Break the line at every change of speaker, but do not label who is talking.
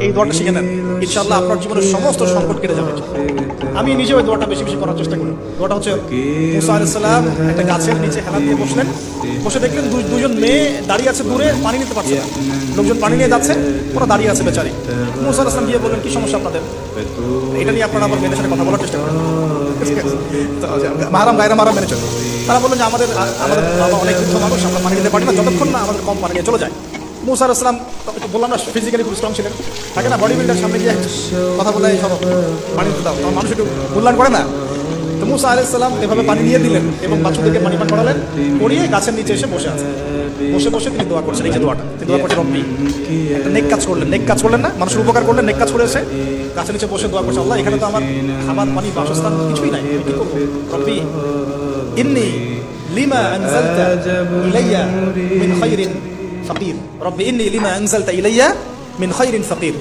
এই দোয়াটা শিখে নেন, ইনশাআল্লাহ আপনার জীবনের সমস্ত সংকট কেটে যাবে। আমি নিজেও এই দোয়াটা বেশি বেশি করার চেষ্টা করি। দোয়াটা হচ্ছে, মুসা আলাইহিস সালাম একটা গাছের নিচে হেলান দিয়ে বসলেন, বসে দেখলেন দুজন মেয়ে দাঁড়িয়ে আছে দূরে, পানি নিতে পারছে না। লোকজন পানি নিয়ে যাচ্ছে, ওরা দাঁড়িয়ে আছে বেচারি। মুসা আলাইহিস সালাম গিয়ে বললেন, কি সমস্যা আপনাদের? এটা নিয়ে আপনারা আবার মেয়েদের সাথে কথা বলার চেষ্টা করেন, মাহারাম গায়রা মাহারাম মেনে চলে। তারা বললেন যে আমাদের বাবা অনেক বৃদ্ধ মানুষ, আমরা পানি নিতে পারি না যতক্ষণ না আমাদের কম পানি নিয়ে চলে যায়। মুসা আলাইহিস সালাম, বললাম না ফিজিক্যালি খুব স্ট্রং ছিলেন, থাকে না বডি বিল্ডার, সামনে গিয়ে কথা বলে সব পানি দিতে দাও, তখন মানুষ একটু মূল্যায়ন করে না। তো মুসা আলাইহিস সালাম এভাবে পানি নিয়ে দিলেন এবং বাচ্চাদেরকে পানি পান করালেন, করিয়ে গাছের নিচে এসে বসে আছে। বসে বসে তিনি দোয়া করছেন, এই যে দোয়াটা তিনি দোয়া করছেন, রব্বি, একটা নেক কাজ করলেন, নেক কাজ করলেন না, মানুষের উপকার করলেন, নেক কাজ করে এসে গাছের নিচে বসে দোয়া করছে, আল্লাহ এখানে তো আমার খাবার পানি বাসস্থান কিছুই নাই, আমি কি করবো? রব্বি ইন্নী লিমা আনজালতা ইলাইয়া মিন খায়রিন ফাকির, রব্বি ইন্নী লিমা আনজালতা ইলাইয়া মিন খায়রিন ফাকির।